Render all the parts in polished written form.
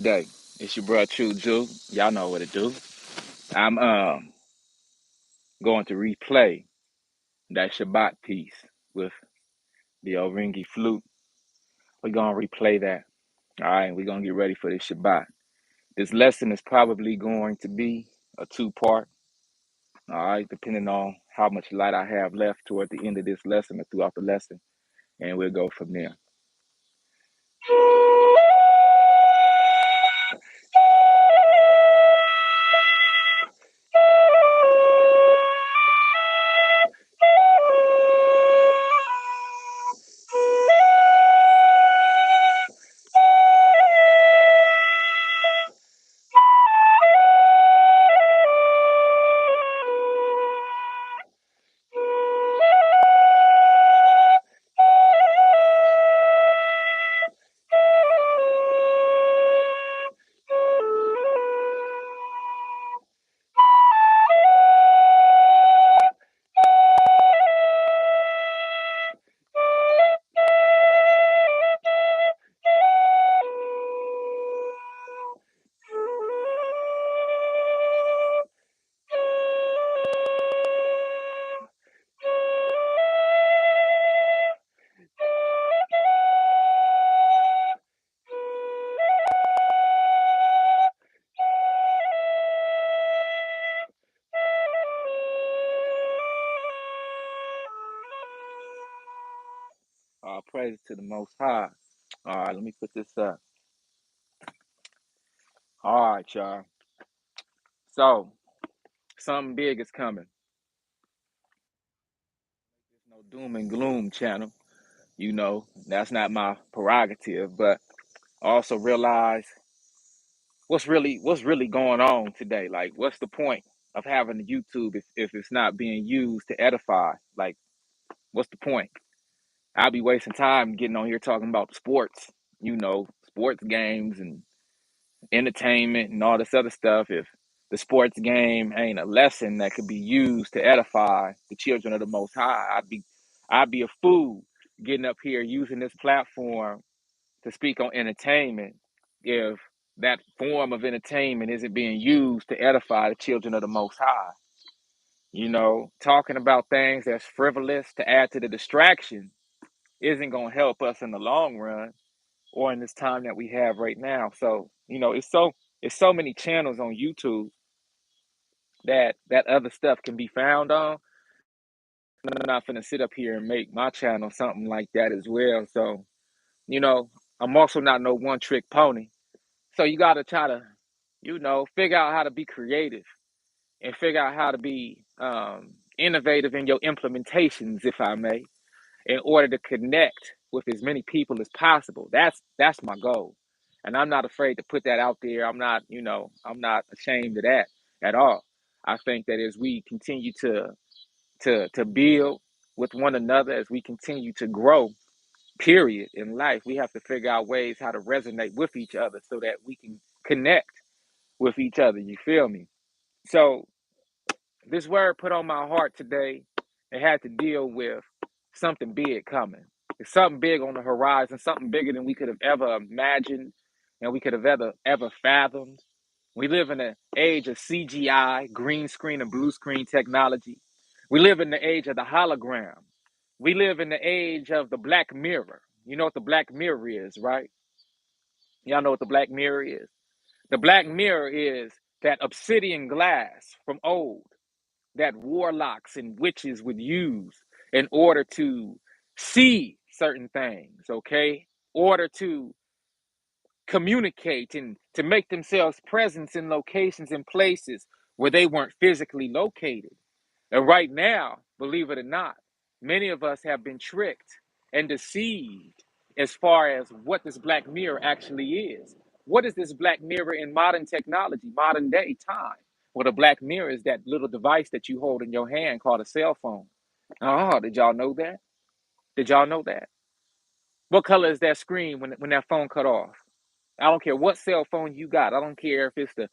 Day. It's your bro True Jew. Y'all know what to do. I'm going to replay that Shabbat piece with the Oringi flute. We're gonna replay that. All right, we're gonna get ready for this Shabbat. This lesson is probably going to be a two-part. All right, depending on how much light I have left toward the end of this lesson or throughout the lesson, and we'll go from there. All praise to the Most High. All right, let me put this up. All right, y'all. So something big is coming. There's no doom and gloom channel. That's not my prerogative, but I also realize what's really going on today. Like, what's the point of having a YouTube if it's not being used to edify? Like, what's the point? I'll be wasting time getting on here talking about sports, sports games and entertainment and all this other stuff if the sports game ain't a lesson that could be used to edify the children of the Most High. I'd be a fool getting up here using this platform to speak on entertainment if that form of entertainment isn't being used to edify the children of the Most High. Talking about things that's frivolous to add to the distraction isn't going to help us in the long run or in this time that we have right now. So, it's so many channels on YouTube that other stuff can be found on. I'm not gonna sit up here and make my channel something like that as well. So, you know, I'm also not no one trick pony. So you gotta try to, figure out how to be creative and figure out how to be innovative in your implementations, if I may, in order to connect with as many people as possible. That's my goal. And I'm not afraid to put that out there. I'm not ashamed of that at all. I think that as we continue to build with one another, as we continue to grow, period, in life, we have to figure out ways how to resonate with each other so that we can connect with each other. You feel me? So this word put on my heart today, it had to deal with something big coming. It's something big on the horizon, something bigger than we could have ever imagined and we could have ever fathomed. We live in an age of CGI, green screen and blue screen technology. We live in the age of the hologram. We live in the age of the black mirror. You know what the black mirror is, right? Y'all know what the black mirror is? The black mirror is that obsidian glass from old that warlocks and witches would use in order to see certain things, okay? Order to communicate and to make themselves presence in locations and places where they weren't physically located. And right now, believe it or not, many of us have been tricked and deceived as far as what this black mirror actually is. What is this black mirror in modern technology, modern day time? Well, the black mirror is that little device that you hold in your hand called a cell phone. Oh, did y'all know that? Did y'all know that? What color is that screen when that phone cut off? I don't care what cell phone you got. I don't care if it's the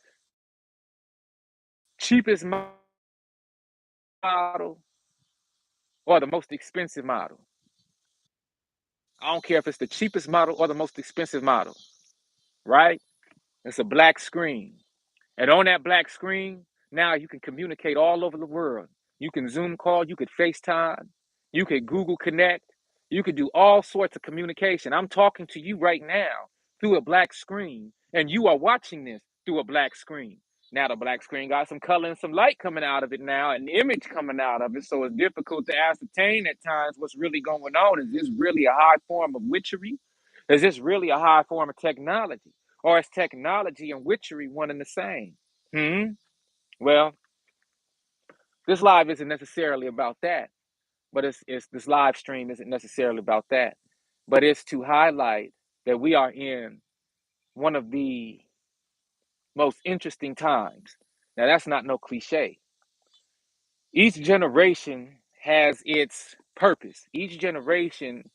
cheapest model or the most expensive model. I don't care if it's the cheapest model or the most expensive model, right? It's a black screen. And on that black screen, now you can communicate all over the world. You can Zoom call, you could FaceTime, you could Google Connect, you could do all sorts of communication. I'm talking to you right now through a black screen, and you are watching this through a black screen. Now the black screen got some color and some light coming out of it now, an image coming out of it. So it's difficult to ascertain at times what's really going on. Is this really a high form of witchery? Is this really a high form of technology? Or is technology and witchery one and the same? Hmm. Well, this live isn't necessarily about that, but it's this live stream isn't necessarily about that, but it's to highlight that we are in one of the most interesting times. Now, that's not no cliche. Each generation has its purpose. Each generation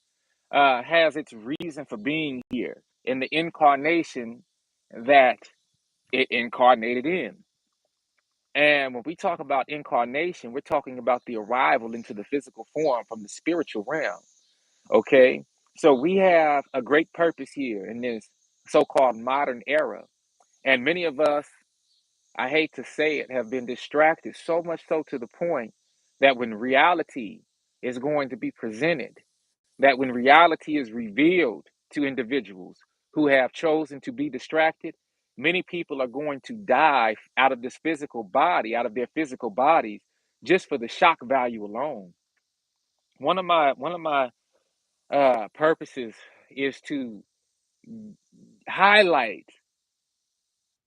has its reason for being here in the incarnation that it incarnated in. And when we talk about incarnation, we're talking about the arrival into the physical form from the spiritual realm. Okay. So we have a great purpose here in this so called modern era. And many of us, I hate to say it, have been distracted so much so to the point that when reality is going to be presented, that when reality is revealed to individuals who have chosen to be distracted, many people are going to die out of this physical body, out of their physical bodies, just for the shock value alone. One of my purposes is to highlight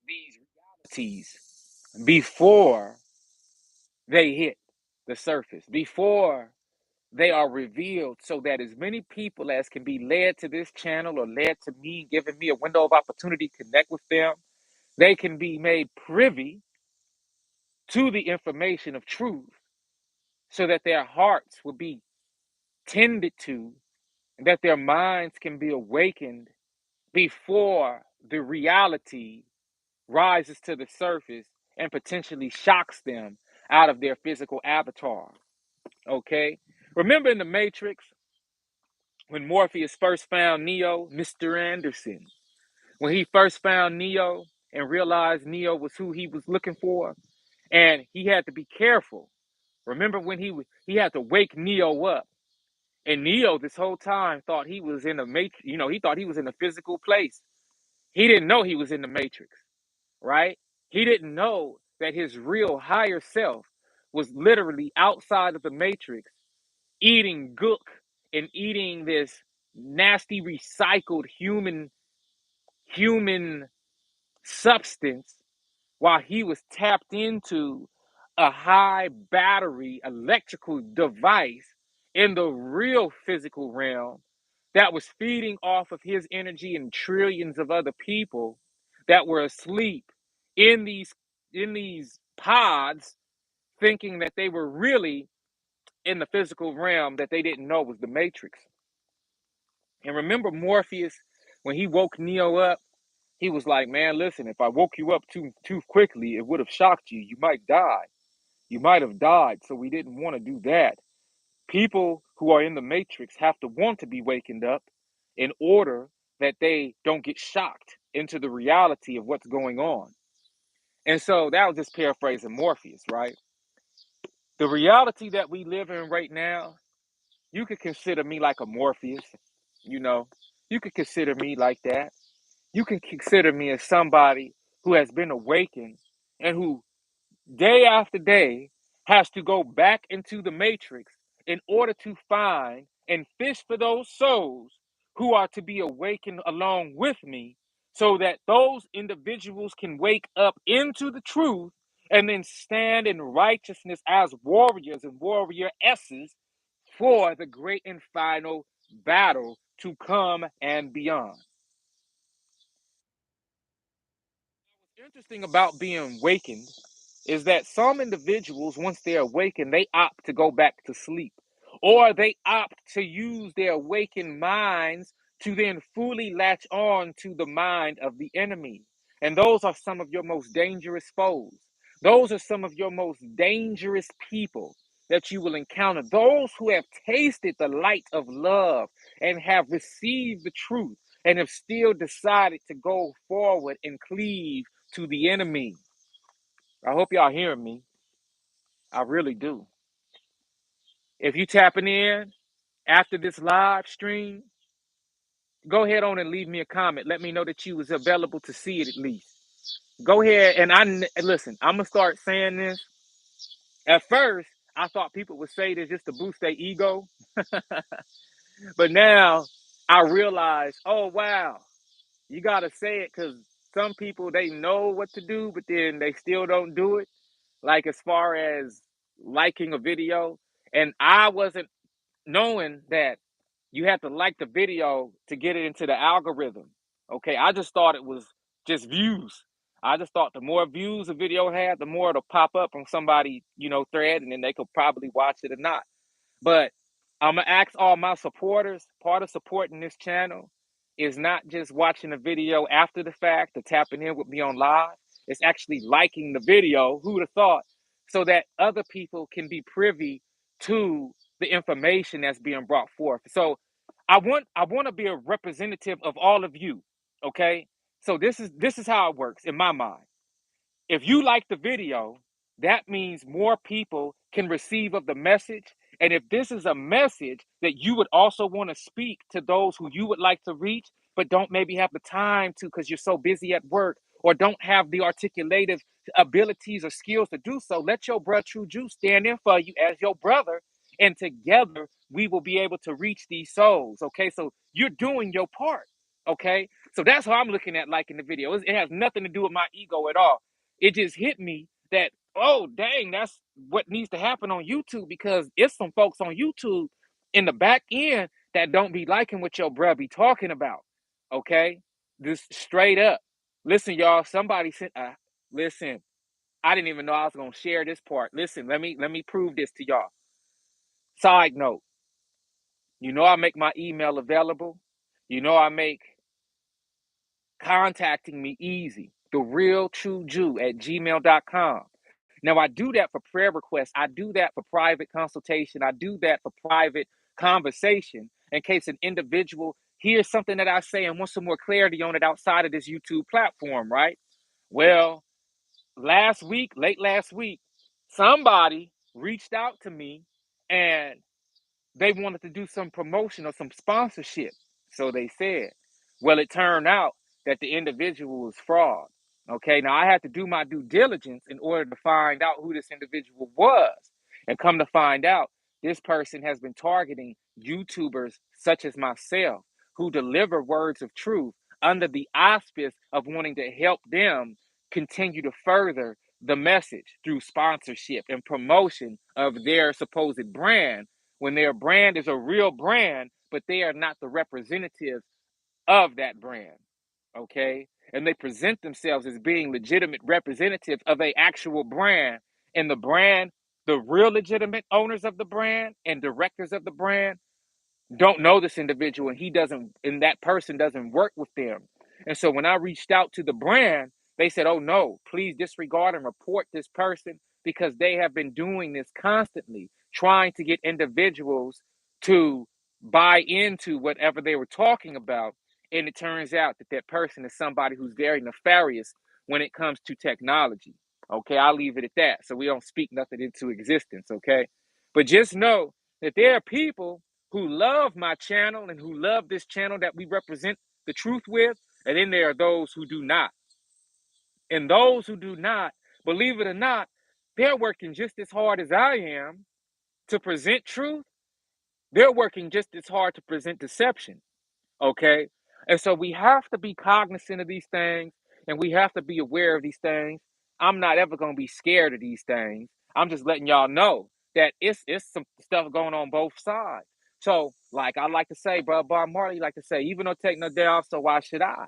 these realities before they hit the surface, before they are revealed, so that as many people as can be led to this channel or led to me, giving me a window of opportunity to connect with them, they can be made privy to the information of truth so that their hearts will be tended to and that their minds can be awakened before the reality rises to the surface and potentially shocks them out of their physical avatar. Okay? Remember in the Matrix, when Morpheus first found Neo, Mr. Anderson, when he first found Neo and realized Neo was who he was looking for, and he had to be careful. Remember when he had to wake Neo up, and Neo this whole time thought he was in a matrix. He thought he was in a physical place. He didn't know he was in the Matrix, right? He didn't know that his real higher self was literally outside of the Matrix, eating gook and eating this nasty recycled human substance while he was tapped into a high battery electrical device in the real physical realm that was feeding off of his energy and trillions of other people that were asleep in these pods, thinking that they were really in the physical realm that they didn't know was the Matrix. And remember Morpheus, when he woke Neo up, he was like, "Man, listen, if I woke you up too quickly, it would have shocked you. You might die. You might have died. So we didn't want to do that." People who are in the Matrix have to want to be wakened up in order that they don't get shocked into the reality of what's going on. And so that was just paraphrasing Morpheus, right? The reality that we live in right now, you could consider me like a Morpheus, you know. You could consider me like that. You can consider me as somebody who has been awakened and who day after day has to go back into the matrix in order to find and fish for those souls who are to be awakened along with me so that those individuals can wake up into the truth and then stand in righteousness as warriors and warrior S's for the great and final battle to come and beyond. What's interesting about being awakened is that some individuals, once they're awakened, they opt to go back to sleep, or they opt to use their awakened minds to then fully latch on to the mind of the enemy. And those are some of your most dangerous foes. Those are some of your most dangerous people that you will encounter. Those who have tasted the light of love and have received the truth and have still decided to go forward and cleave to the enemy. I hope y'all hearing me. I really do. If you tapping in after this live stream, go ahead on and leave me a comment. Let me know that you was available to see it at least. Go ahead and listen. I'm gonna start saying this. At first, I thought people would say this just to boost their ego, but now I realize, oh wow, you gotta say it because some people they know what to do, but then they still don't do it. Like as far as liking a video, and I wasn't knowing that you have to like the video to get it into the algorithm. Okay, I just thought it was just views. I just thought the more views a video had, the more it'll pop up on somebody, thread, and then they could probably watch it or not. But I'm gonna ask all my supporters, part of supporting this channel is not just watching the video after the fact or tapping in with me on live. It's actually liking the video, who'd have thought, so that other people can be privy to the information that's being brought forth. So I want to be a representative of all of you. Okay. So this is how it works in my mind. If you like the video, that means more people can receive of the message. And if this is a message that you would also want to speak to those who you would like to reach, but don't maybe have the time to because you're so busy at work or don't have the articulative abilities or skills to do so, let your brother True Juice stand in for you as your brother. And together we will be able to reach these souls. Okay. So you're doing your part. Okay. So that's how I'm looking at liking the video. It has nothing to do with my ego at all. It just hit me that, oh dang, that's what needs to happen on YouTube, because it's some folks on YouTube in the back end that don't be liking what your bruh be talking about. Okay, this straight up. Listen, y'all. Somebody sent. Listen, I didn't even know I was gonna share this part. Listen, let me prove this to y'all. Side note. I make my email available. I make contacting me easy. The real true Jew at gmail.com. Now, I do that for prayer requests. I do that for private consultation. I do that for private conversation in case an individual hears something that I say and wants some more clarity on it outside of this YouTube platform, right? Well, late last week, somebody reached out to me and they wanted to do some promotion or some sponsorship. So they said, well, it turned out that the individual was fraud. Okay, now I had to do my due diligence in order to find out who this individual was. And come to find out, this person has been targeting YouTubers such as myself who deliver words of truth under the auspice of wanting to help them continue to further the message through sponsorship and promotion of their supposed brand, when their brand is a real brand, but they are not the representatives of that brand. Okay. And they present themselves as being legitimate representatives of a actual brand. And the brand, the real legitimate owners of the brand and directors of the brand don't know this individual, and that person doesn't work with them. And so when I reached out to the brand, they said, oh no, please disregard and report this person because they have been doing this constantly, trying to get individuals to buy into whatever they were talking about. And it turns out that that person is somebody who's very nefarious when it comes to technology. Okay, I'll leave it at that. So we don't speak nothing into existence. Okay, but just know that there are people who love my channel and who love this channel that we represent the truth with. And then there are those who do not. And those who do not, believe it or not, they're working just as hard as I am to present truth. They're working just as hard to present deception. Okay. And so we have to be cognizant of these things and we have to be aware of these things. I'm not ever going to be scared of these things. I'm just letting y'all know that it's some stuff going on both sides. So, like I like to say, bro, Bob Marley like to say, even though take no day off, so why should I?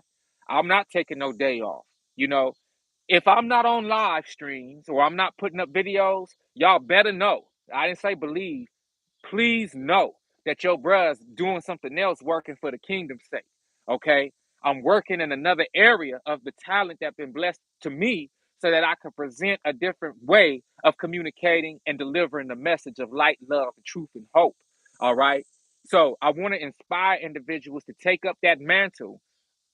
I'm not taking no day off. You know, if I'm not on live streams or I'm not putting up videos, y'all better know. I didn't say believe. Please know that your bruh's doing something else working for the kingdom's sake. Okay? I'm working in another area of the talent that's been blessed to me so that I can present a different way of communicating and delivering the message of light, love, truth, and hope. All right? So I want to inspire individuals to take up that mantle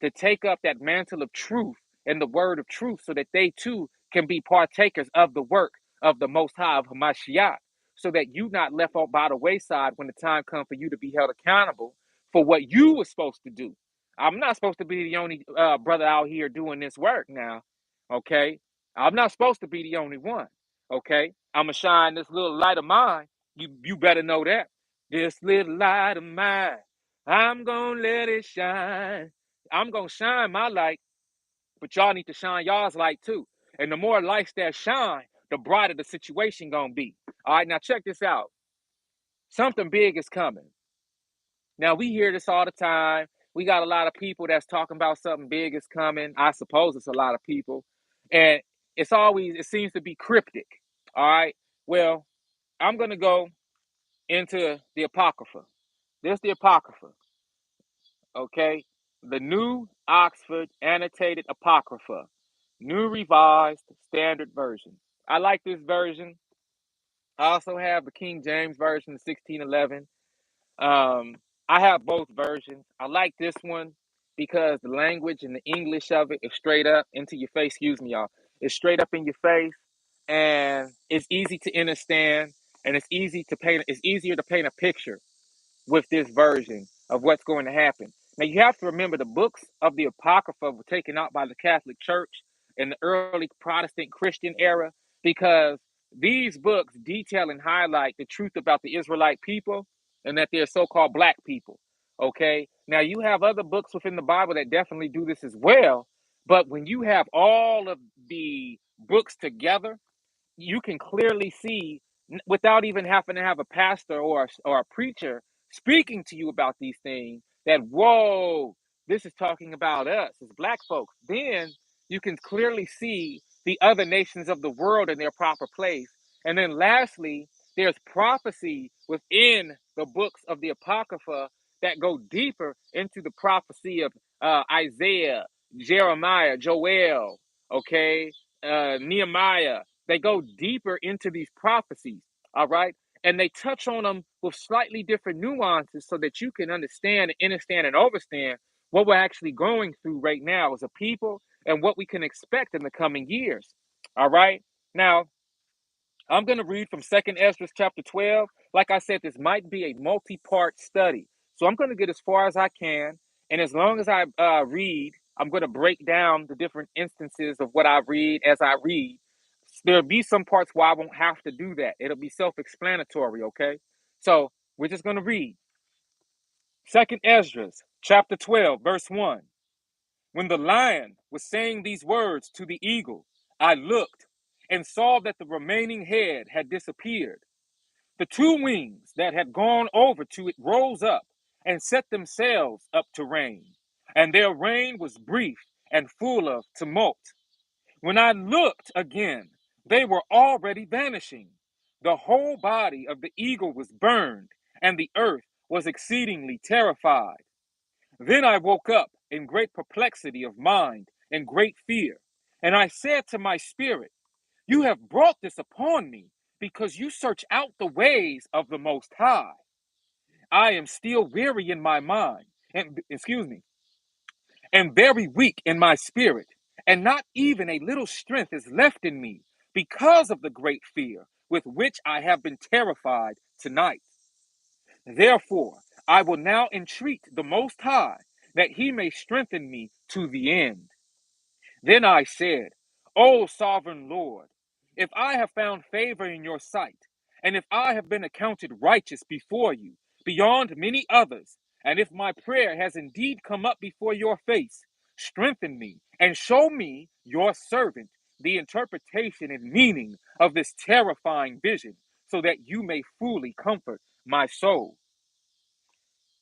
to take up that mantle of truth and the word of truth so that they too can be partakers of the work of the Most High of Hamashiach, so that you not left out by the wayside when the time comes for you to be held accountable for what you were supposed to do. I'm not supposed to be the only brother out here doing this work now, okay? I'm not supposed to be the only one, okay? I'm gonna shine this little light of mine. You better know that. This little light of mine, I'm gonna let it shine. I'm gonna shine my light, but y'all need to shine y'all's light too. And the more lights that shine, the brighter the situation gonna be. All right, now check this out. Something big is coming. Now we hear this all the time. We got a lot of people that's talking about something big is coming. I suppose it's a lot of people. And it seems to be cryptic. All right. Well, I'm gonna go into the Apocrypha. There's the Apocrypha. Okay. The New Oxford Annotated Apocrypha. New Revised Standard Version. I like this version. I also have the King James Version, the 1611. I have both versions. I like this one because the language and the English of it is straight up into your face. Excuse me, y'all. It's straight up in your face, and it's easy to understand, and it's easier to paint a picture with this version of what's going to happen. Now, you have to remember the books of the Apocrypha were taken out by the Catholic Church in the early Protestant Christian era because these books detail and highlight the truth about the Israelite people and that they're so called black people. Okay. Now, you have other books within the Bible that definitely do this as well. But when you have all of the books together, you can clearly see without even having to have a pastor or a preacher speaking to you about these things that whoa, this is talking about us as black folks. Then you can clearly see the other nations of the world in their proper place. And then lastly, there's prophecy within the books of the Apocrypha that go deeper into the prophecy of Isaiah, Jeremiah, Joel, okay, Nehemiah. They go deeper into these prophecies, all right? And they touch on them with slightly different nuances so that you can understand, and understand what we're actually going through right now as a people and what we can expect in the coming years, all right? Now, I'm going to read from 2nd Ezra chapter 12. Like I said, this might be a multi-part study. So I'm going to get as far as I can. And as long as I read, I'm going to break down the different instances of what I read as I read. There'll be some parts where I won't have to do that. It'll be self-explanatory, okay? So we're just going to read. 2nd Ezra chapter 12, verse 1. When the lion was saying these words to the eagle, I looked and saw that the remaining head had disappeared. The two wings that had gone over to it rose up and set themselves up to reign, and their reign was brief and full of tumult. When I looked again, they were already vanishing. The whole body of the eagle was burned, and the earth was exceedingly terrified. Then I woke up in great perplexity of mind and great fear, and I said to my spirit, you have brought this upon me because you search out the ways of the Most High. I am still weary in my mind, and very weak in my spirit, and not even a little strength is left in me because of the great fear with which I have been terrified tonight. Therefore, I will now entreat the Most High that he may strengthen me to the end. Then I said, O sovereign Lord, if I have found favor in your sight, and if I have been accounted righteous before you beyond many others, and if my prayer has indeed come up before your face, strengthen me and show me, your servant, the interpretation and meaning of this terrifying vision, so that you may fully comfort my soul.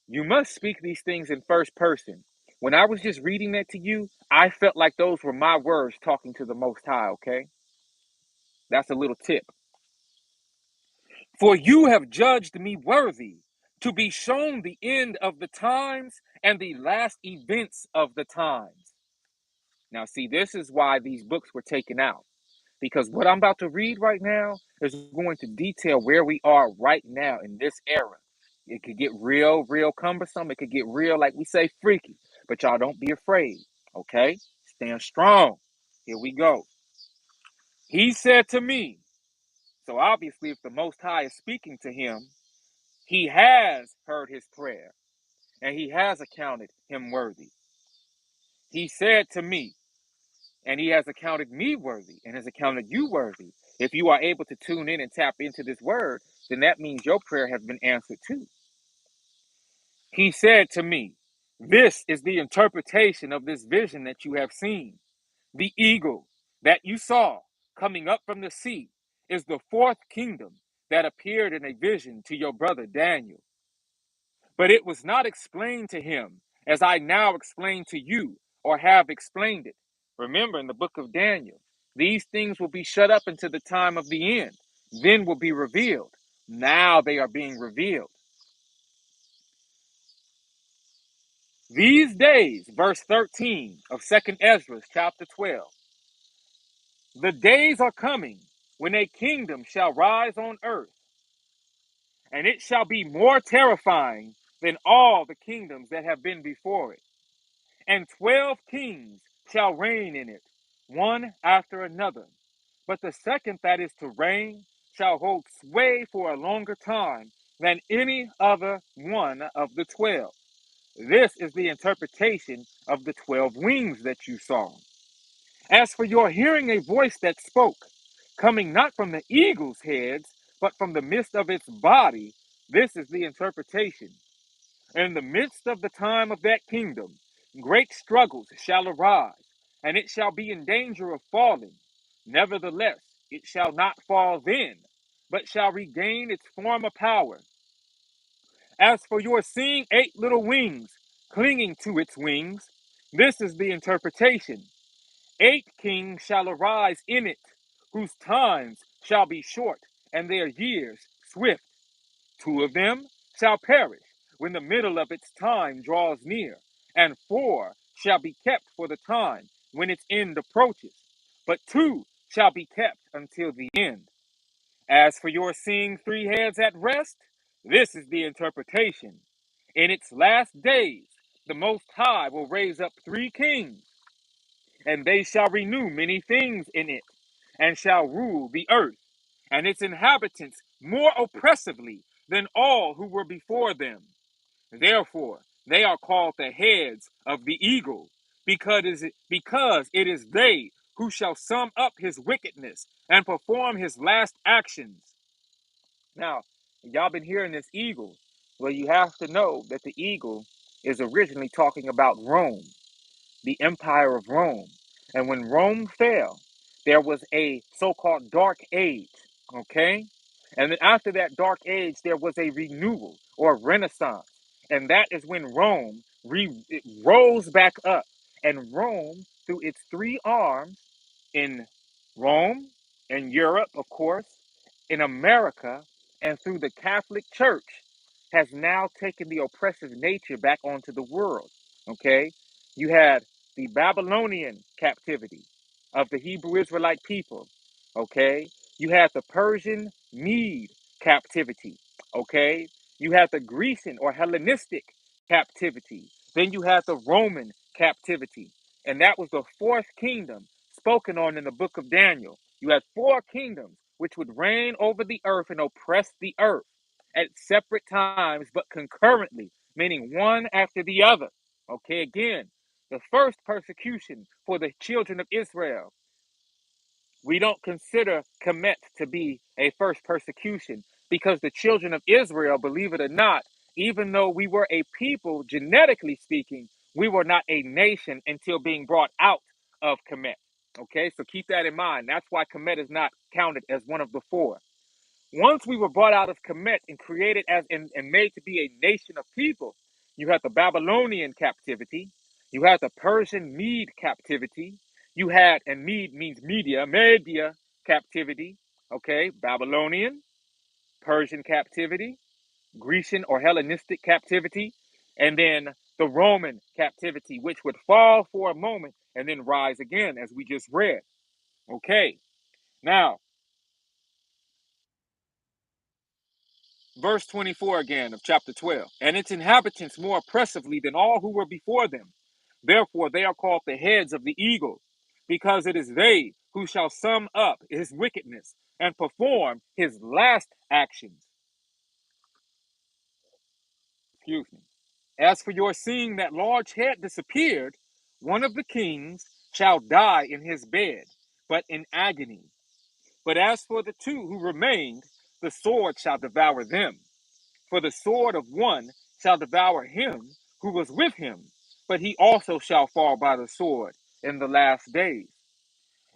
You must speak these things in first person. When I was just reading that to you, I felt like those were my words talking to the Most High, okay? That's a little tip. For you have judged me worthy to be shown the end of the times and the last events of the times. Now, see, this is why these books were taken out. Because what I'm about to read right now is going to detail where we are right now in this era. It could get real, real cumbersome. It could get real, like we say, freaky. but y'all don't be afraid. Okay? Stand strong. Here we go. He said to me, so obviously, if the Most High is speaking to him, he has heard his prayer and he has accounted him worthy. He said to me, and he has accounted me worthy and has accounted you worthy. If you are able to tune in and tap into this word, then that means your prayer has been answered too. He said to me, this is the interpretation of this vision that you have seen. The eagle that you saw coming up from the sea is the fourth kingdom that appeared in a vision to your brother Daniel. But it was not explained to him as I now explain to you or have explained it. Remember in the book of Daniel, these things will be shut up until the time of the end, then will be revealed. Now they are being revealed. These days, verse 13 of 2nd Ezra, chapter 12, the days are coming when a kingdom shall rise on earth, and it shall be more terrifying than all the kingdoms that have been before it. And 12 kings shall reign in it, one after another. But the second that is to reign shall hold sway for a longer time than any other one of the 12. This is the interpretation of the 12 wings that you saw. As for your hearing a voice that spoke, coming not from the eagle's heads, but from the midst of its body, this is the interpretation. In the midst of the time of that kingdom, great struggles shall arise, and it shall be in danger of falling. Nevertheless, it shall not fall then, but shall regain its former power. As for your seeing 8 little wings clinging to its wings, this is the interpretation. 8 kings shall arise in it, whose times shall be short, and their years swift. 2 of them shall perish when the middle of its time draws near, and 4 shall be kept for the time when its end approaches. But 2 shall be kept until the end. As for your seeing 3 heads at rest, this is the interpretation. In its last days, the Most High will raise up 3 kings, and they shall renew many things in it, and shall rule the earth and its inhabitants more oppressively than all who were before them. Therefore, they are called the heads of the eagle, because it is they who shall sum up his wickedness and perform his last actions. Now, y'all been hearing this eagle. Well, you have to know that the eagle is originally talking about Rome, the Empire of Rome. And when Rome fell, there was a so called Dark Age, okay? And then after that Dark Age, there was a renewal or Renaissance. And that is when Rome it rose back up. And Rome, through its 3 arms in Rome, in Europe, of course, in America, and through the Catholic Church, has now taken the oppressive nature back onto the world, okay? You had the Babylonian captivity of the Hebrew Israelite people, okay? You had the Persian Mede captivity, okay? You had the Grecian or Hellenistic captivity. Then you had the Roman captivity. And that was the 4th kingdom spoken on in the book of Daniel. You had 4 kingdoms which would reign over the earth and oppress the earth at separate times, but concurrently, meaning one after the other. Okay, again, the first persecution for the children of Israel, we don't consider Kemet to be a first persecution because the children of Israel, believe it or not, even though we were a people, genetically speaking, we were not a nation until being brought out of Kemet. Okay, so keep that in mind. That's why Kemet is not counted as one of the 4. Once we were brought out of Kemet and created as and made to be a nation of people, you had the Babylonian captivity, you had the Persian Mede captivity, you had, and Mede means media captivity, okay, Babylonian, Persian captivity, Grecian or Hellenistic captivity, and then the Roman captivity, which would fall for a moment and then rise again, as we just read. Okay, now verse 24 again of chapter 12. And its inhabitants more oppressively than all who were before them. Therefore, they are called the heads of the eagle, because it is they who shall sum up his wickedness and perform his last actions. Excuse me. As for your seeing that large head disappeared, one of the kings shall die in his bed, but in agony. But as for the two who remained, the sword shall devour them. For the sword of one shall devour him who was with him, but he also shall fall by the sword in the last days.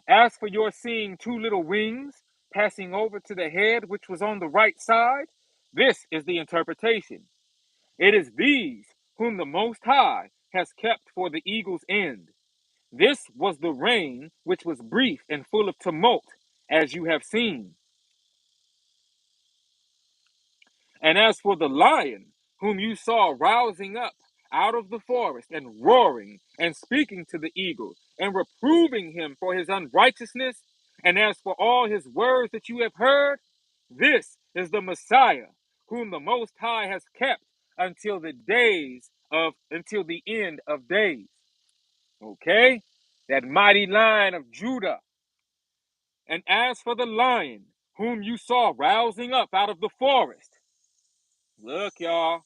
As for your seeing two little wings passing over to the head which was on the right side, this is the interpretation. It is these whom the Most High has kept for the eagle's end. This was the reign which was brief and full of tumult, as you have seen. And as for the lion, whom you saw rousing up out of the forest and roaring and speaking to the eagle and reproving him for his unrighteousness, and as for all his words that you have heard, this is the Messiah, whom the Most High has kept until the end of days. Okay? That mighty lion of Judah. And as for the lion, whom you saw rousing up out of the forest, look, y'all,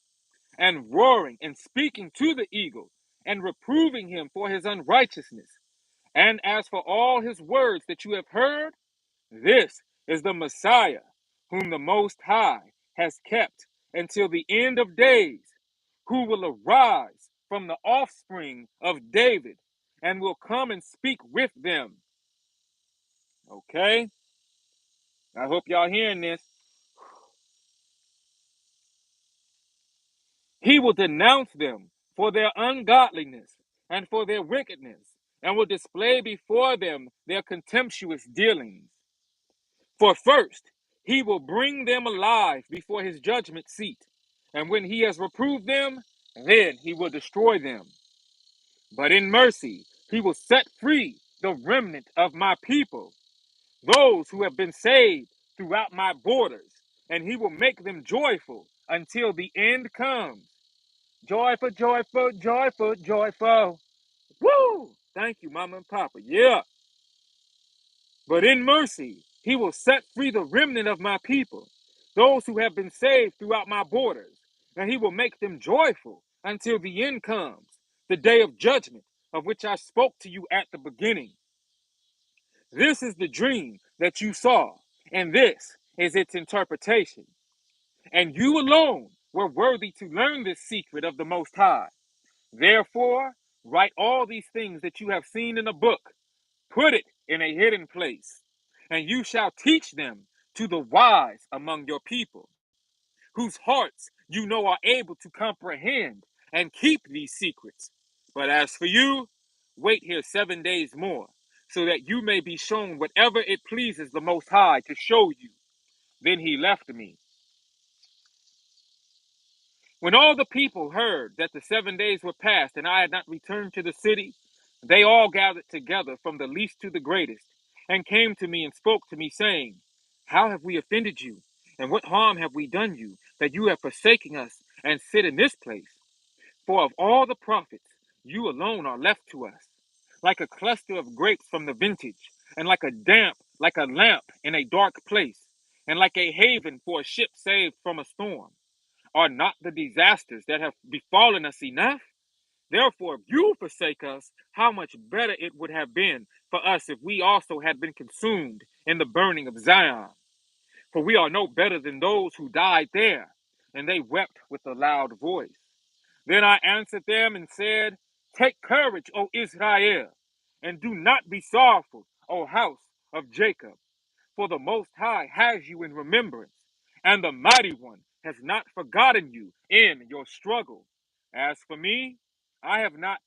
and roaring and speaking to the eagle and reproving him for his unrighteousness. And as for all his words that you have heard, this is the Messiah, whom the Most High has kept until the end of days, who will arise from the offspring of David and will come and speak with them. Okay? I hope y'all hearing this. He will denounce them for their ungodliness and for their wickedness, and will display before them their contemptuous dealings. For first, he will bring them alive before his judgment seat, and when he has reproved them, then he will destroy them. But in mercy, he will set free the remnant of my people, those who have been saved throughout my borders, and he will make them joyful until the end comes. Joyful, joyful, joyful, joyful. Woo! Thank you, Mama and Papa. Yeah. But in mercy, he will set free the remnant of my people, those who have been saved throughout my borders, and he will make them joyful until the end comes, the day of judgment, of which I spoke to you at the beginning. This is the dream that you saw, and this is its interpretation. And you alone were worthy to learn this secret of the Most High. Therefore, write all these things that you have seen in a book, put it in a hidden place, and you shall teach them to the wise among your people, whose hearts you know are able to comprehend and keep these secrets. But as for you, wait here 7 days more, so that you may be shown whatever it pleases the Most High to show you. Then he left me. When all the people heard that the 7 days were past and I had not returned to the city, they all gathered together from the least to the greatest, and came to me and spoke to me, saying, How have we offended you? And what harm have we done you, that you have forsaken us and sit in this place? For of all the prophets, you alone are left to us, like a cluster of grapes from the vintage, and like a lamp in a dark place, and like a haven for a ship saved from a storm. Are not the disasters that have befallen us enough? Therefore, if you forsake us, how much better it would have been for us if we also had been consumed in the burning of Zion. For we are no better than those who died there. And they wept with a loud voice. Then I answered them and said, Take courage, O Israel, and do not be sorrowful, O house of Jacob. For the Most High has you in remembrance, and the Mighty One has not forgotten you in your struggle. As for me, I have not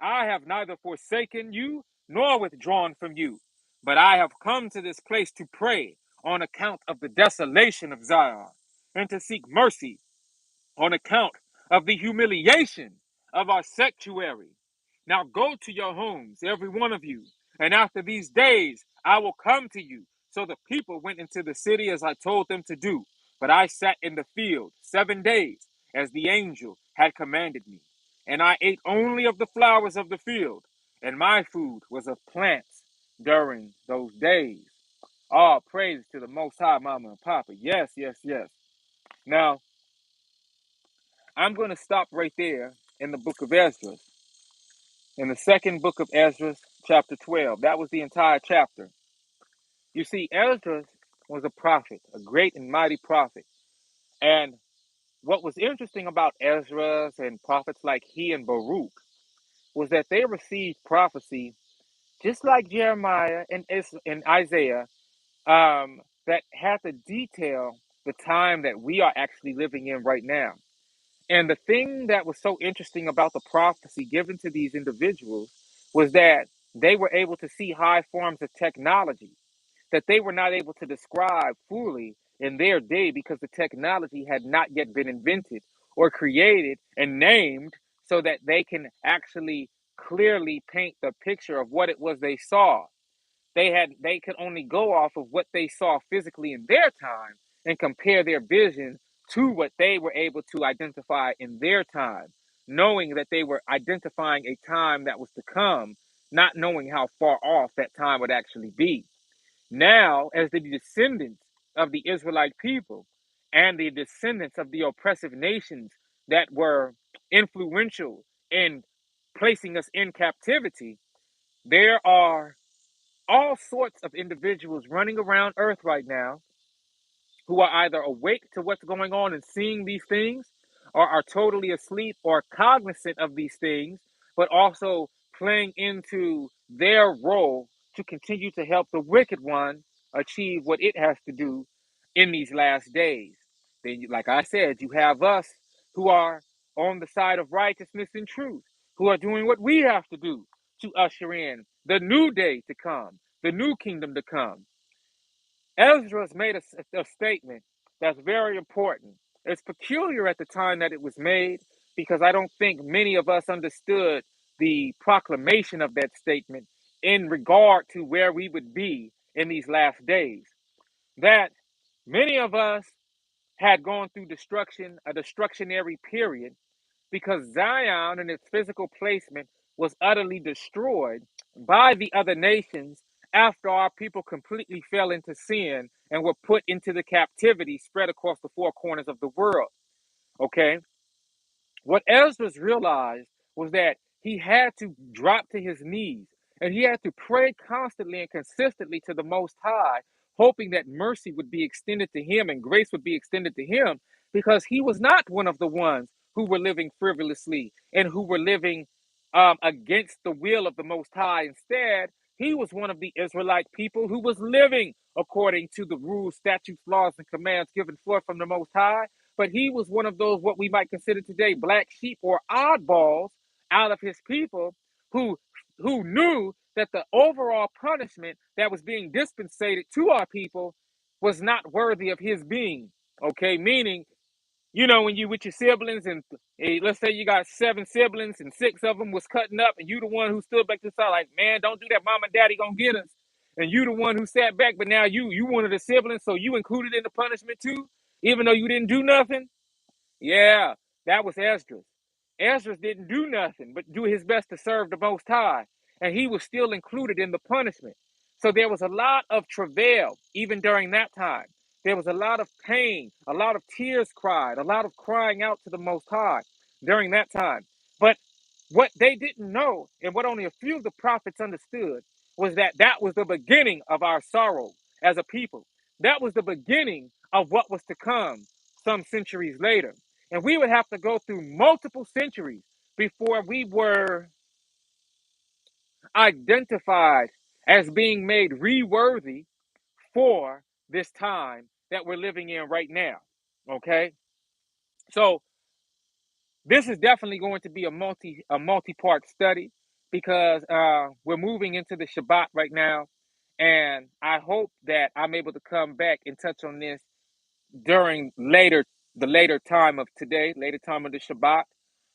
I have neither forsaken you nor withdrawn from you, but I have come to this place to pray on account of the desolation of Zion, and to seek mercy on account of the humiliation of our sanctuary. Now go to your homes, every one of you, and after these days I will come to you. So the people went into the city as I told them to do, but I sat in the field 7 days, as the angel had commanded me. and I ate only of the flowers of the field, and my food was of plants during those days. All praise to the Most High, Mama and Papa. Yes, yes, yes. Now, I'm going to stop right there in the book of Ezra, in the second book of Ezra, chapter 12. That was the entire chapter. You see, Ezra was a prophet, a great and mighty prophet. And what was interesting about Ezra and prophets like he and Baruch was that they received prophecy just like Jeremiah and Isaiah, that had to detail the time that we are actually living in right now. And the thing that was so interesting about the prophecy given to these individuals was that they were able to see high forms of technology that they were not able to describe fully in their day because the technology had not yet been invented or created and named so that they can actually clearly paint the picture of what it was they saw. They could only go off of what they saw physically in their time and compare their vision to what they were able to identify in their time, knowing that they were identifying a time that was to come, not knowing how far off that time would actually be. Now, as the descendants of the Israelite people and the descendants of the oppressive nations that were influential in placing us in captivity, there are all sorts of individuals running around earth right now who are either awake to what's going on and seeing these things, or are totally asleep or cognizant of these things, but also playing into their role to continue to help the wicked one achieve what it has to do in these last days. Then, like I said, you have us who are on the side of righteousness and truth, who are doing what we have to do to usher in the new day to come, the new kingdom to come. Ezra's made a statement that's very important. It's peculiar at the time that it was made because I don't think many of us understood the proclamation of that statement in regard to where we would be in these last days. That many of us had gone through destruction, a destructionary period, because Zion and its physical placement was utterly destroyed by the other nations after our people completely fell into sin and were put into the captivity spread across the four corners of the world. Okay, what Ezra realized was that he had to drop to his knees and he had to pray constantly and consistently to the Most High, hoping that mercy would be extended to him and grace would be extended to him because he was not one of the ones who were living frivolously and who were living against the will of the Most High. Instead, he was one of the Israelite people who was living according to the rules, statutes, laws, and commands given forth from the Most High, but he was one of those what we might consider today black sheep or oddballs out of his people who knew that the overall punishment that was being dispensated to our people was not worthy of his being. Okay, meaning, when you with your siblings and let's say you got 7 siblings and 6 of them was cutting up and you the one who stood back to the side like, man, don't do that, mom and daddy gonna get us. And you the one who sat back, but now you one of the siblings, so you included in the punishment too, even though you didn't do nothing. Yeah, that was Esdras. Esdras didn't do nothing but do his best to serve the Most High, and he was still included in the punishment. So there was a lot of travail even during that time. There was a lot of pain, a lot of tears cried, a lot of crying out to the Most High during that time. But what they didn't know, and what only a few of the prophets understood, was that that was the beginning of our sorrow as a people. That was the beginning of what was to come some centuries later. And we would have to go through multiple centuries before we were identified as being made re-worthy for this time that we're living in right now. Okay? So this is definitely going to be a multi-part study because we're moving into the Shabbat right now. And I hope that I'm able to come back and touch on this during the later time of today, later time of the Shabbat.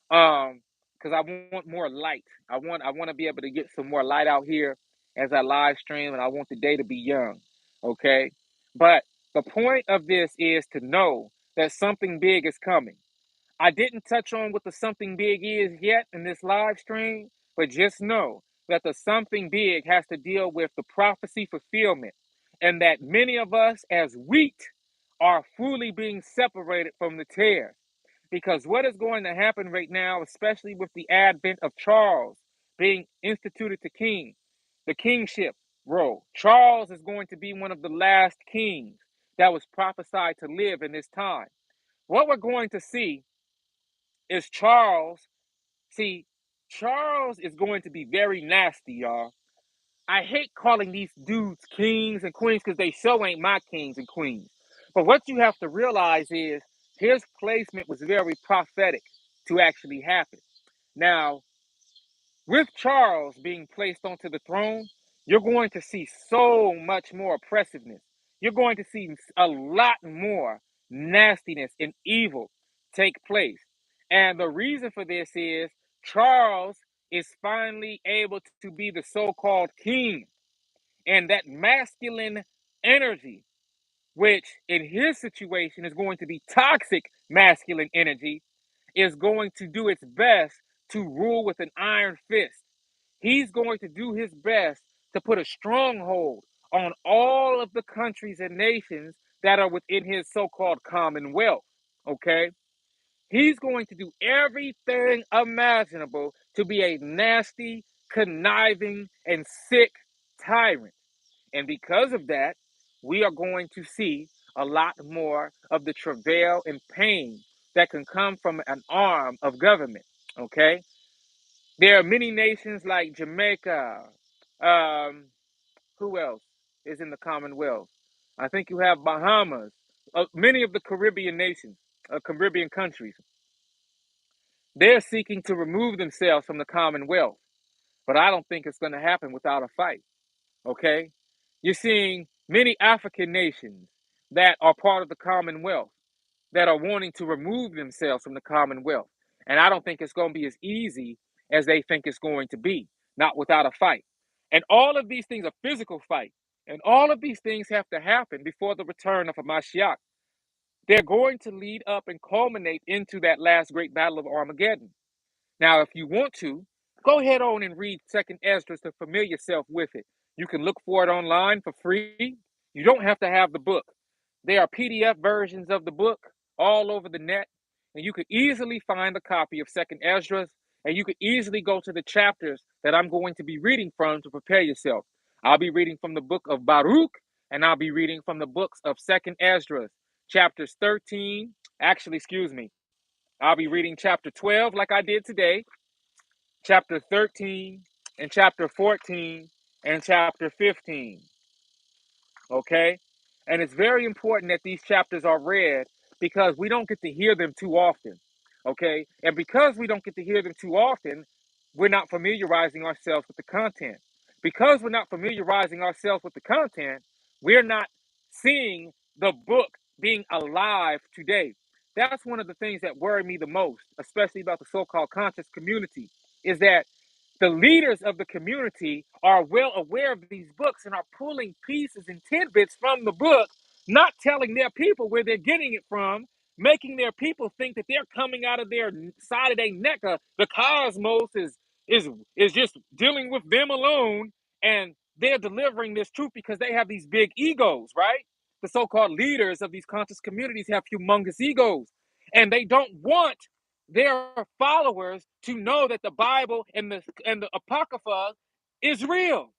Because I want more light. I want to be able to get some more light out here as I live stream, and I want the day to be young. Okay, but the point of this is to know that something big is coming. I didn't touch on what the something big is yet in this live stream, but just know that the something big has to deal with the prophecy fulfillment, and that many of us as wheat are fully being separated from the tares. Because what is going to happen right now, especially with the advent of Charles being instituted to king, the kingship role, Charles is going to be one of the last kings that was prophesied to live in this time. What we're going to see is Charles. See, Charles is going to be very nasty, y'all. I hate calling these dudes kings and queens because they so ain't my kings and queens. But what you have to realize is his placement was very prophetic to actually happen. Now, with Charles being placed onto the throne, you're going to see so much more oppressiveness. You're going to see a lot more nastiness and evil take place. And the reason for this is Charles is finally able to be the so called king. And that masculine energy, which in his situation is going to be toxic masculine energy, is going to do its best to rule with an iron fist. He's going to do his best to put a stronghold on all of the countries and nations that are within his so called commonwealth. Okay? He's going to do everything imaginable to be a nasty, conniving, and sick tyrant. And because of that, we are going to see a lot more of the travail and pain that can come from an arm of government. Okay? There are many nations like Jamaica. Um, who else is in the Commonwealth? I think you have Bahamas. Many of the Caribbean nations, Caribbean countries, they're seeking to remove themselves from the Commonwealth. But I don't think it's going to happen without a fight. Okay? You're seeing many African nations that are part of the Commonwealth that are wanting to remove themselves from the Commonwealth. And I don't think it's going to be as easy as they think it's going to be, not without a fight. And all of these things are physical fight. And all of these things have to happen before the return of a Mashiach. They're going to lead up and culminate into that last great battle of Armageddon. Now, if you want to, go ahead on and read Second Esdras to familiar yourself with it. You can look for it online for free. You don't have to have the book. There are PDF versions of the book all over the net, and you could easily find a copy of Second Esdras, and you could easily go to the chapters that I'm going to be reading from to prepare yourself. I'll be reading from the book of Baruch, and I'll be reading from the books of Second Esdras, chapters 13. Actually, excuse me. I'll be reading chapter 12 like I did today, chapter 13, and chapter 14, and chapter 15. Okay? And it's very important that these chapters are read because we don't get to hear them too often. Okay? And because we don't get to hear them too often, we're not familiarizing ourselves with the content. Because we're not familiarizing ourselves with the content, we're not seeing the book being alive today. That's one of the things that worry me the most, especially about the so-called conscious community, is that the leaders of the community are well aware of these books and are pulling pieces and tidbits from the book, not telling their people where they're getting it from, making their people think that they're coming out of their side of their neck. The cosmos is just dealing with them alone, and they're delivering this truth because they have these big egos, right? The so-called leaders of these conscious communities have humongous egos, and they don't want their followers to know that the Bible and the Apocrypha is real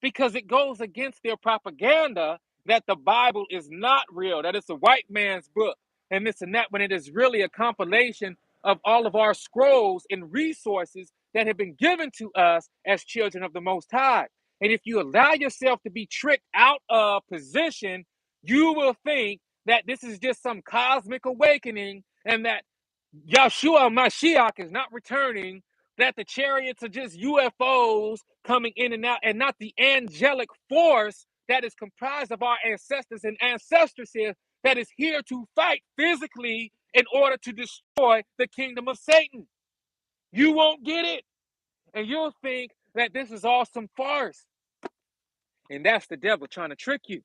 because it goes against their propaganda that the Bible is not real, that it's a white man's book, and this and that, when it is really a compilation of all of our scrolls and resources that have been given to us as children of the Most High. And if you allow yourself to be tricked out of position, you will think that this is just some cosmic awakening and that Yahshua Mashiach is not returning, that the chariots are just UFOs coming in and out, and not the angelic force that is comprised of our ancestors and ancestresses that is here to fight physically in order to destroy the kingdom of Satan. You won't get it, and you'll think that this is all some farce. And that's the devil trying to trick you.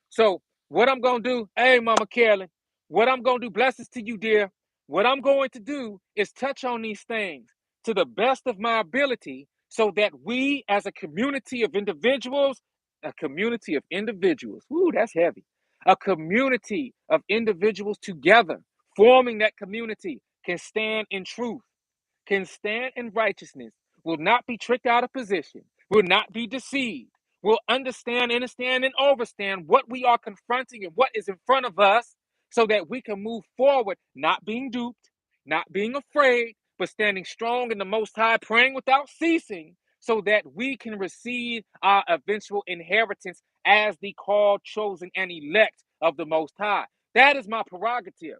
So, what I'm going to do, hey, Mama Carolyn, what I'm going to do, blessings to you, dear. What I'm going to do is touch on these things to the best of my ability so that we, as a community of individuals, whoo, that's heavy, a community of individuals together, forming that community, can stand in truth, can stand in righteousness, will not be tricked out of position, will not be deceived, will understand, and overstand what we are confronting and what is in front of us so that we can move forward, not being duped, not being afraid, but standing strong in the Most High, praying without ceasing so that we can receive our eventual inheritance as the called, chosen, and elect of the Most High. That is my prerogative.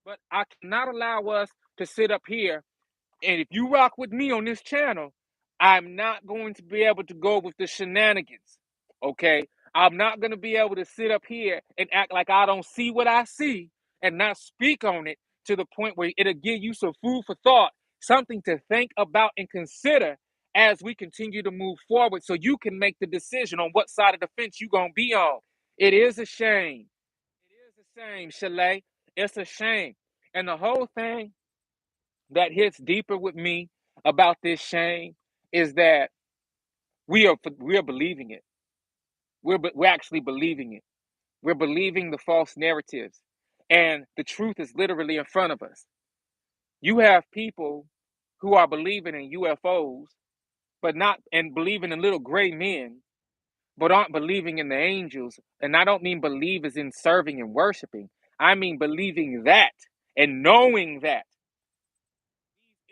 But I cannot allow us to sit up here, and if you rock with me on this channel, I'm not going to be able to go with the shenanigans. Okay? I'm not going to be able to sit up here and act like I don't see what I see and not speak on it to the point where it'll give you some food for thought, something to think about and consider as we continue to move forward so you can make the decision on what side of the fence you're going to be on. It is a shame. It is a shame, Chalet. It's a shame. And the whole thing that hits deeper with me about this shame is that we are believing it. We're actually believing it. We're believing the false narratives, and the truth is literally in front of us. You have people who are believing in UFOs, but not and believing in little gray men, but aren't believing in the angels. And I don't mean believe as in serving and worshiping. I mean believing that and knowing that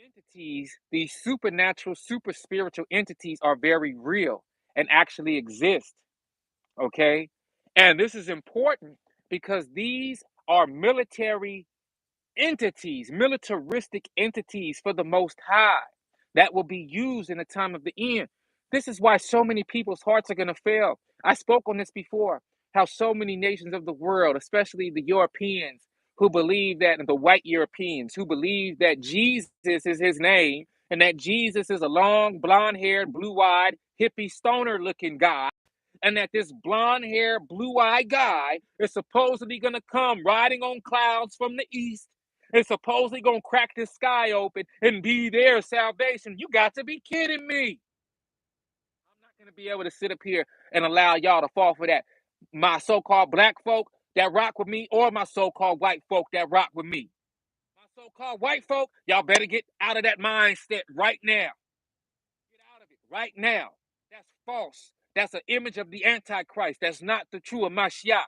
entities, these supernatural, super spiritual entities are very real and actually exist. Okay. And this is important because these are military entities, militaristic entities for the Most High that will be used in the time of the end. This is why so many people's hearts are going to fail. I spoke on this before, how so many nations of the world, especially the Europeans, who believe that, and the white Europeans, who believe that Jesus is his name and that Jesus is a long, blonde haired, blue eyed, hippie, stoner looking guy, and that this blonde haired, blue eyed guy is supposedly going to come riding on clouds from the east and supposedly going to crack the sky open and be their salvation. You got to be kidding me. I'm not going to be able to sit up here and allow y'all to fall for that. My so called black folk that rock with me, or my so called white folk that rock with me. My so called white folk, y'all better get out of that mindset right now. Get out of it right now. That's false. That's an image of the Antichrist. That's not the true of Mashiach.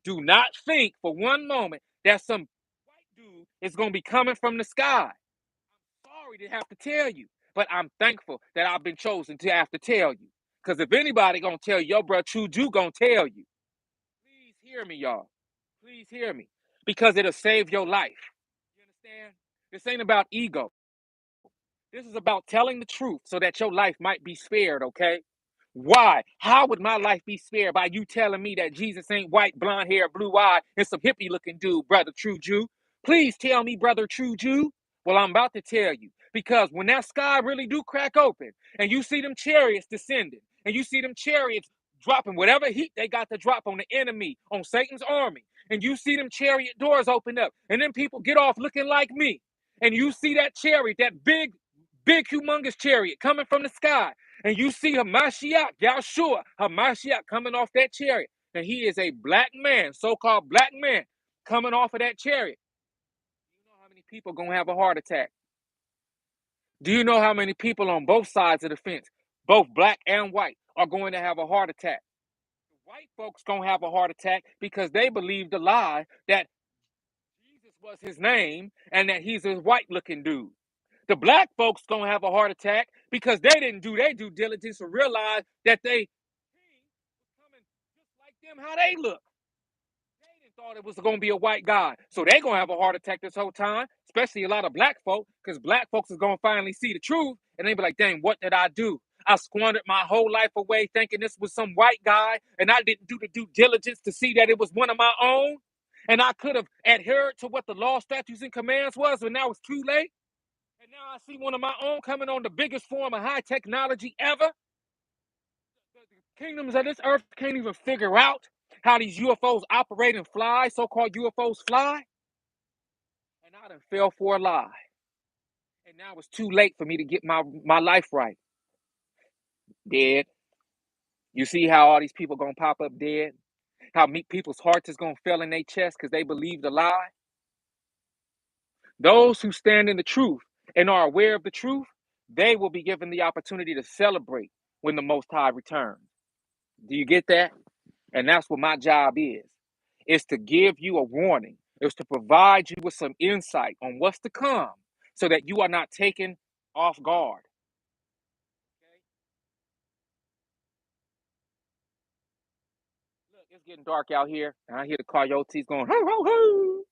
Do not think for one moment that some white dude is going to be coming from the sky. Sorry to have to tell you, but I'm thankful that I've been chosen to have to tell you. Because if anybody going to tell you, your brother True Jew going to tell you. Please hear me, y'all. Please hear me. Because it'll save your life. You understand? This ain't about ego. This is about telling the truth so that your life might be spared, okay? Why? How would my life be spared by you telling me that Jesus ain't white, blonde hair, blue eye, and some hippie looking dude, brother True Jew? Please tell me, brother True Jew. Well, I'm about to tell you. Because when that sky really do crack open and you see them chariots descending and you see them chariots dropping whatever heat they got to drop on the enemy, on Satan's army, and you see them chariot doors open up and then people get off looking like me, and you see that chariot, that big, humongous chariot coming from the sky, and you see Hamashiach, Yahshua, Hamashiach coming off that chariot, and he is a black man, so-called black man, coming off of that chariot. Do you know how many people are going to have a heart attack? Do you know how many people on both sides of the fence, both black and white, are going to have a heart attack? The white folks going to have a heart attack because they believe the lie that Jesus was his name and that he's a white-looking dude. The black folks gonna have a heart attack because they didn't do their due diligence to realize that they king was coming just like them, how they look. They didn't thought it was gonna be a white guy, so they gonna have a heart attack this whole time. Especially a lot of black folk, because black folks is gonna finally see the truth, and they be like, "Dang, what did I do? I squandered my whole life away thinking this was some white guy, and I didn't do the due diligence to see that it was one of my own." And I could have adhered to what the law, statutes, and commands was, but now it's too late. And now I see one of my own coming on the biggest form of high technology ever. The kingdoms of this earth can't even figure out how these UFOs operate and fly, so-called UFOs fly. And I done fell for a lie. And now it's too late for me to get my life right. Dead. You see how all these people gonna pop up dead? How people's hearts is gonna fail in their chest because they believe the lie? Those who stand in the truth and are aware of the truth, they will be given the opportunity to celebrate when the Most High returns. Do you get that? And that's what my job is to give you a warning, is to provide you with some insight on what's to come so that you are not taken off guard. Okay? Look, it's getting dark out here, and I hear the coyotes going, ho, ho, ho.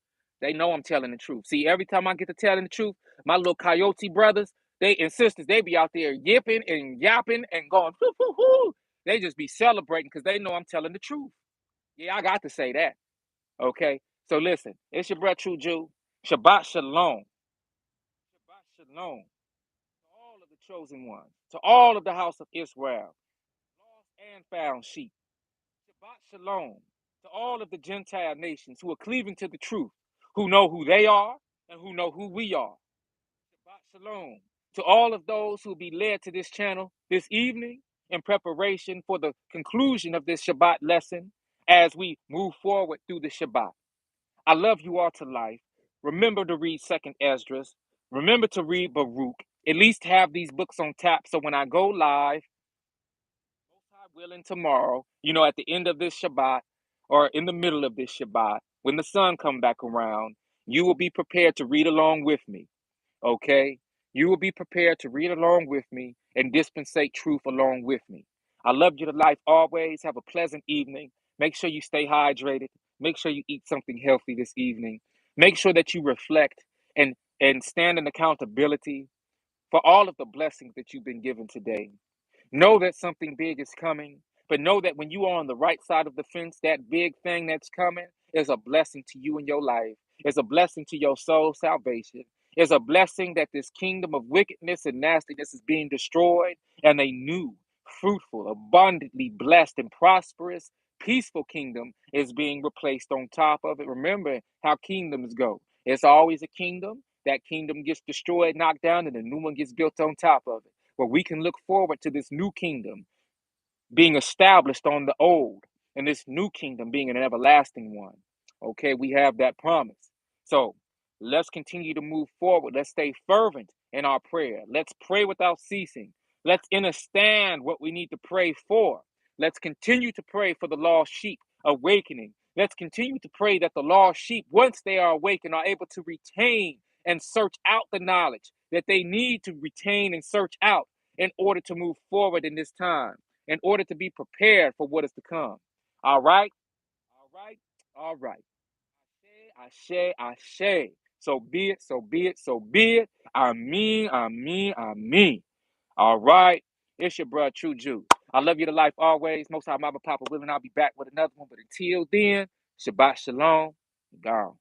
They know I'm telling the truth. See, every time I get to telling the truth, my little coyote brothers, they and sisters, they be out there yipping and yapping and going, hoo, hoo, hoo. They just be celebrating because they know I'm telling the truth. Yeah, I got to say that. Okay, so listen, it's your brother True Jew. Shabbat Shalom. Shabbat Shalom to all of the chosen ones, to all of the house of Israel, lost and found sheep. Shabbat Shalom to all of the Gentile nations who are cleaving to the truth, who know who they are and who know who we are. Shabbat Shalom to all of those who will be led to this channel this evening in preparation for the conclusion of this Shabbat lesson as we move forward through the Shabbat. I love you all to life. Remember to read Second Esdras. Remember to read Baruch. At least have these books on tap so when I go live, most high willing tomorrow, at the end of this Shabbat or in the middle of this Shabbat, when the sun come back around, you will be prepared to read along with me. Okay? You will be prepared to read along with me and dispensate truth along with me. I love you to life always. Have a pleasant evening. Make sure you stay hydrated. Make sure you eat something healthy this evening. Make sure that you reflect and stand in accountability for all of the blessings that you've been given today. Know that something big is coming, but know that when you are on the right side of the fence, that big thing that's coming is a blessing to you in your life. It's a blessing to your soul salvation. It's a blessing that this kingdom of wickedness and nastiness is being destroyed, and a new, fruitful, abundantly blessed, and prosperous, peaceful kingdom is being replaced on top of it. Remember how kingdoms go. It's always a kingdom. That kingdom gets destroyed, knocked down, and a new one gets built on top of it, where we can look forward to this new kingdom being established on the old and this new kingdom being an everlasting one. Okay, we have that promise. So let's continue to move forward. Let's stay fervent in our prayer. Let's pray without ceasing. Let's understand what we need to pray for. Let's continue to pray for the lost sheep awakening. Let's continue to pray that the lost sheep, once they are awakened, are able to retain and search out the knowledge that they need to retain and search out in order to move forward in this time, in order to be prepared for what is to come. All right? All right? All right. Ashe, ashe. So be it, so be it, so be it. I mean, I mean, I mean. All right. It's your brother, True Jew. I love you to life always. Most High Mama Papa willing, I'll be back with another one. But until then, Shabbat Shalom. Gone.